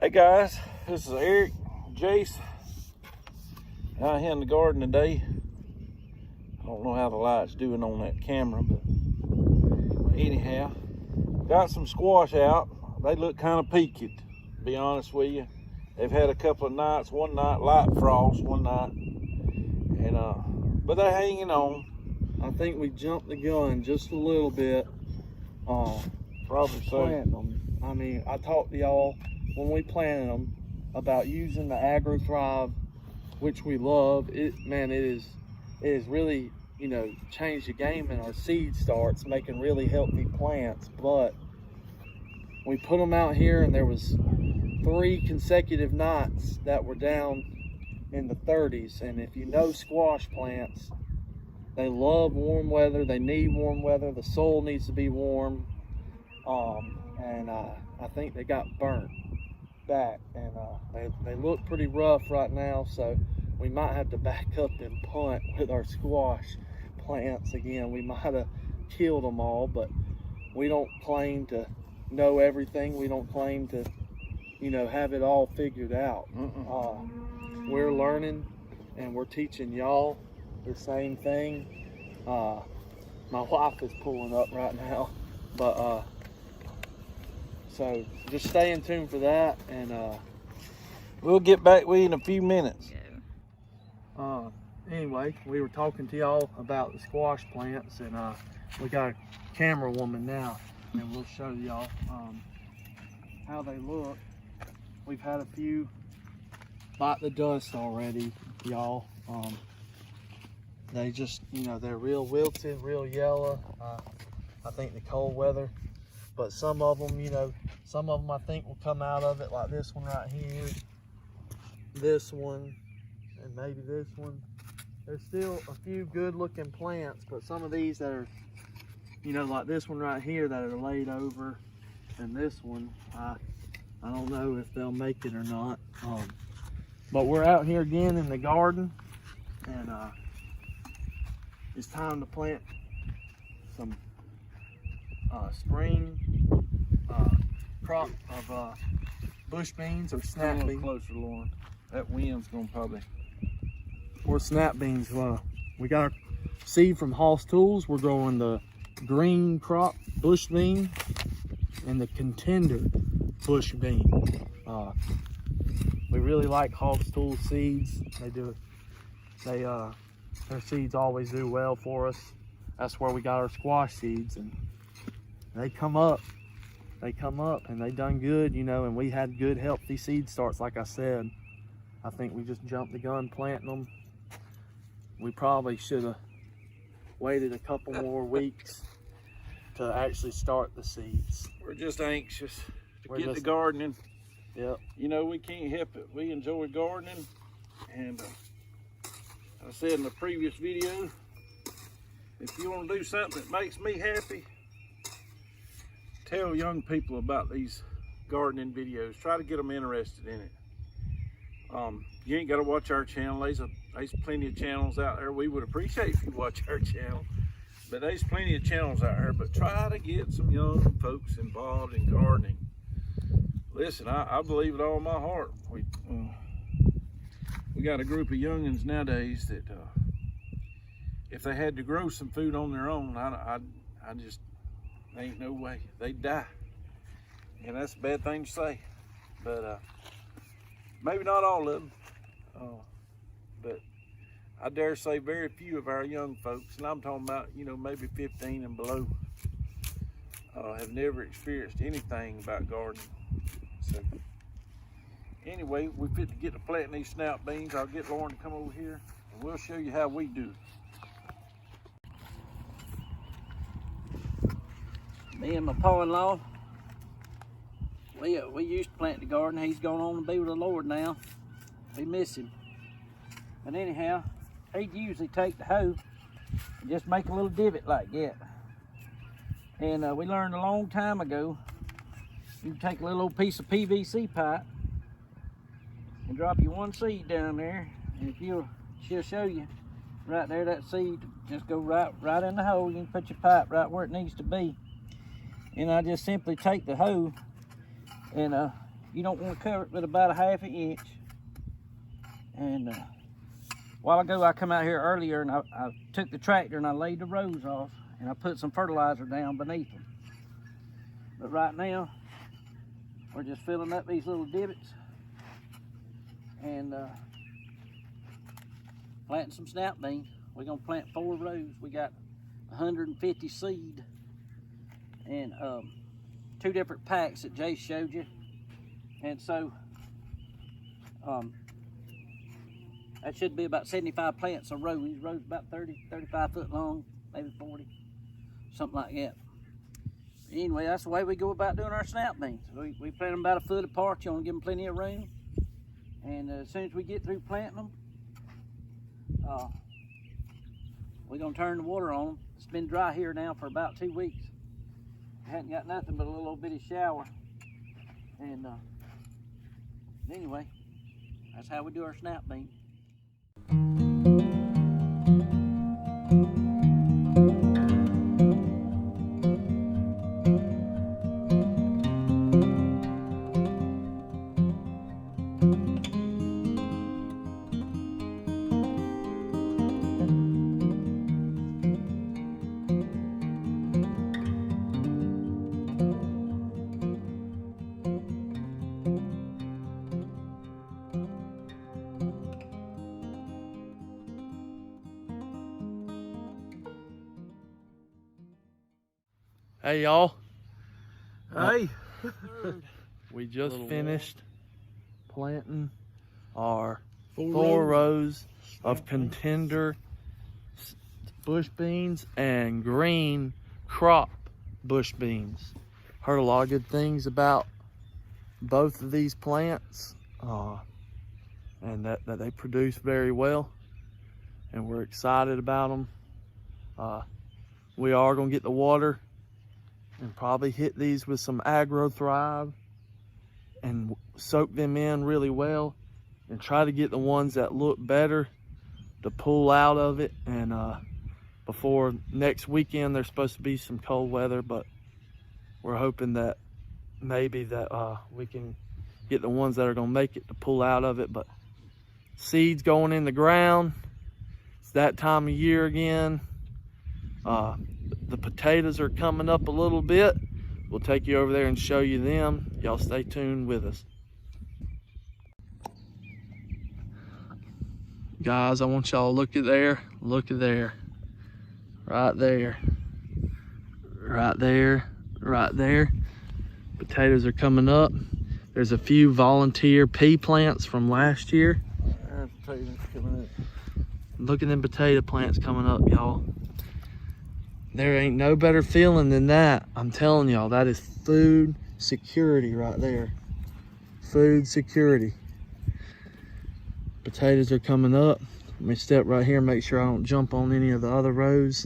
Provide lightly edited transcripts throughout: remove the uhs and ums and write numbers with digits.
Hey guys, this is Eric, Jace, out here in the garden today. I don't know how the light's doing on that camera, but anyhow, got some squash out. They look kind of peaked, to be honest with you. They've had a couple of nights, one night light frost, one night, and but they're hanging on. I think we jumped the gun just a little bit. Probably so. Planting them. I mean, I talked to y'all when we planted them about using the AgroThrive, which we love. It is really, you know, changed the game in our seed starts, making really healthy plants. But we put them out here, and there was 3 consecutive nights that were down in the 30s. And if you know squash plants, they love warm weather. They need warm weather. The soil needs to be warm. I think they got burnt back, and they look pretty rough right now, so we might have to back up and punt with our squash plants again. We might have killed them all, but we don't claim to know everything. We don't claim to, you know, have it all figured out. We're learning, and we're teaching y'all the same thing. My wife is pulling up right now, but so just stay in tune for that, and we'll get back with you in a few minutes. Anyway, we were talking to y'all about the squash plants, and we got a camera woman now, and we'll show y'all how they look. We've had a few bite the dust already, y'all. They just, you know, they're real wilted, real yellow. I think the cold weather, but some of them, you know, some of them I think will come out of it, like this one right here, this one, and maybe this one. There's still a few good looking plants, but some of these that are, you know, like this one right here that are laid over, and this one, I don't know if they'll make it or not. But we're out here again in the garden, and it's time to plant some spring crop of bush beans or snap beans. Closer, Lauren. That wind's gonna probably. Or snap beans. We got our seed from Hoss Tools. We're growing the green crop bush bean and the contender bush bean. We really like Hoss Tools seeds. Their seeds always do well for us. That's where we got our squash seeds, and they come up and they done good, you know, and we had good healthy seed starts. Like I said, I think we just jumped the gun planting them. We probably should have waited a couple more weeks to actually start the seeds. We're just anxious to get to gardening. Yep. You know, we can't help it. We enjoy gardening, and I said in the previous video, if you want to do something that makes me happy, tell young people about these gardening videos. Try to get them interested in it. You ain't got to watch our channel. There's plenty of channels out there. We would appreciate if you watch our channel, but there's plenty of channels out there. But try to get some young folks involved in gardening. Listen, I believe with all my heart. We got a group of youngins nowadays that if they had to grow some food on their own, I just, ain't no way. They'd die. And that's a bad thing to say. But maybe not all of them. But I dare say very few of our young folks, and I'm talking about, you know, maybe 15 and below, have never experienced anything about gardening. So anyway, we fit to get to planting these snap beans. I'll get Lauren to come over here, and we'll show you how we do it. Me and my pa-in-law, we used to plant the garden. He's gone on to be with the Lord now. We miss him. But anyhow, he'd usually take the hoe and just make a little divot like that. And we learned a long time ago, you take a little old piece of PVC pipe and drop your one seed down there, and if she'll show you right there, that seed just go right in the hole. You can put your pipe right where it needs to be. And I just simply take the hoe and you don't want to cover it with about a 1/2 inch. And a while ago, I come out here earlier and I took the tractor and I laid the rows off and I put some fertilizer down beneath them. But right now, we're just filling up these little divots and planting some snap beans. We're gonna plant 4 rows. We got 150 seed and 2 different packs that Jay showed you. And so that should be about 75 plants a row. These rows about 30, 35 foot long, maybe 40, something like that. Anyway, that's the way we go about doing our snap beans. We plant them about 1 foot apart. You want to give them plenty of room. And as soon as we get through planting them, we're going to turn the water on them. It's been dry here now for about 2 weeks. I hadn't got nothing but a little bitty shower. And anyway, that's how we do our snap beans. Hey y'all, Hey. we just finished planting our 4 rows. rows of contender bush beans and green crop bush beans. Heard a lot of good things about both of these plants and that they produce very well, and we're excited about them. We are going to get the water and probably hit these with some AgroThrive and soak them in really well and try to get the ones that look better to pull out of it. And before next weekend, there's supposed to be some cold weather, but we're hoping that maybe that we can get the ones that are going to make it to pull out of it. But seeds going in the ground. It's that time of year again. The potatoes are coming up a little bit. We'll take you over there and show you them. Y'all stay tuned with us. Guys, I want y'all to look at there. Look at there. Right there. Right there. Right there. Potatoes are coming up. There's a few volunteer pea plants from last year. Potatoes coming up. Look at them potato plants coming up, y'all. There ain't no better feeling than that. I'm telling y'all, that is food security right there. Food security. Potatoes are coming up. Let me step right here, make sure I don't jump on any of the other rows.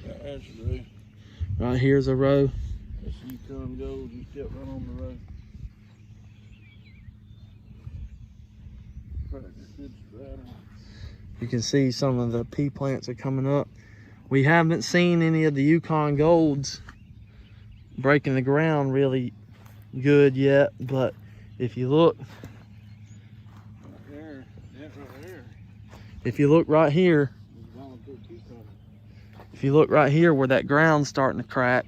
That's a row. Right here's a row. As you come goes, you step right on the road. You can see some of the pea plants are coming up. We haven't seen any of the Yukon Golds breaking the ground really good yet, but if you look, Right there, that right there. if you look right here, if you look right here where that ground's starting to crack,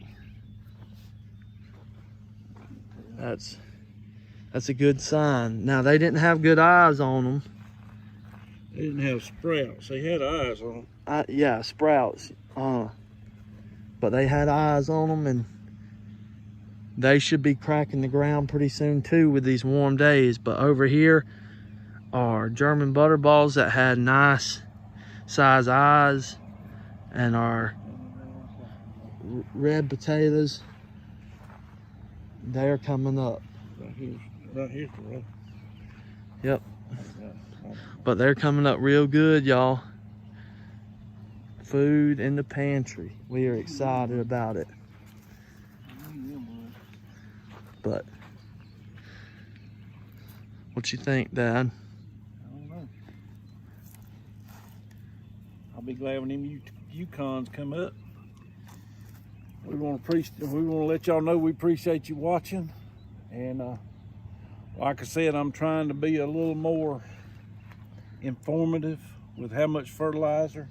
that's a good sign. Now they didn't have good eyes on them. They didn't have sprouts. They had eyes on them. Yeah, sprouts. But they had eyes on them, and they should be cracking the ground pretty soon too with these warm days. But over here are German butterballs that had nice size eyes, and our red potatoes, they're coming up. Right here's the row. Yep. But they're coming up real good, y'all. Food in the pantry. We are excited about it. But what you think, Dad? I don't know. I'll be glad when them Yukons come up. We want to let y'all know we appreciate you watching, and Like I said, I'm trying to be a little more informative with how much fertilizer,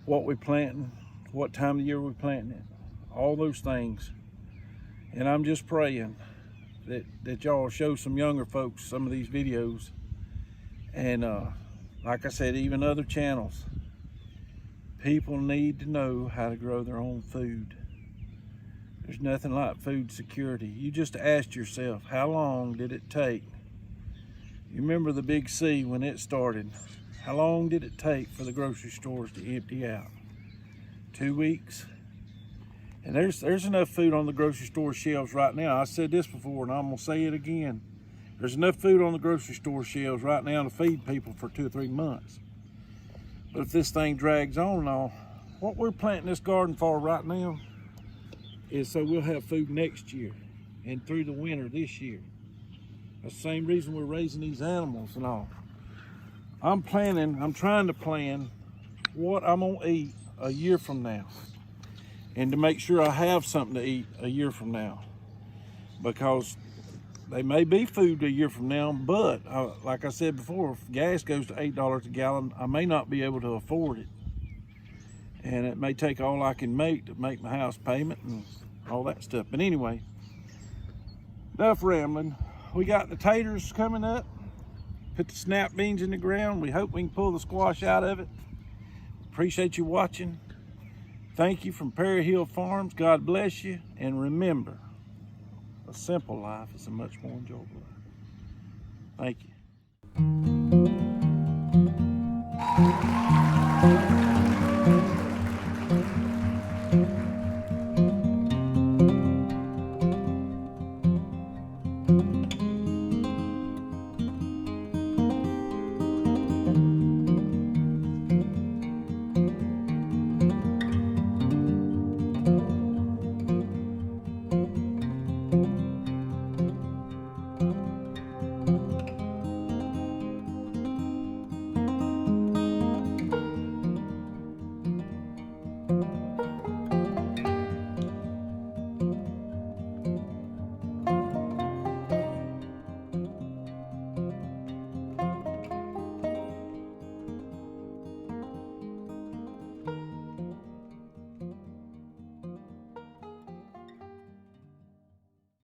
what we planting, what time of the year we're planting it, all those things. And I'm just praying that y'all show some younger folks some of these videos. And like I said, even other channels, people need to know how to grow their own food. There's nothing like food security. You just asked yourself, how long did it take? You remember the Big C when it started? How long did it take for the grocery stores to empty out? 2 weeks? And there's enough food on the grocery store shelves right now. I said this before and I'm gonna say it again. There's enough food on the grocery store shelves right now to feed people for 2 or 3 months. But if this thing drags on and all, what we're planting this garden for right now is so we'll have food next year and through the winter this year. That's the same reason we're raising these animals and all. I'm trying to plan what I'm gonna eat a year from now, and to make sure I have something to eat a year from now, because they may be food a year from now, but like I said before, if gas goes to $8 a gallon, I may not be able to afford it. And it may take all I can make to make my house payment and all that stuff. But anyway, enough rambling. We got the taters coming up. Put the snap beans in the ground. We hope we can pull the squash out of it. Appreciate you watching. Thank you from Perry Hill Farms. God bless you. And remember, a simple life is a much more enjoyable life. Thank you.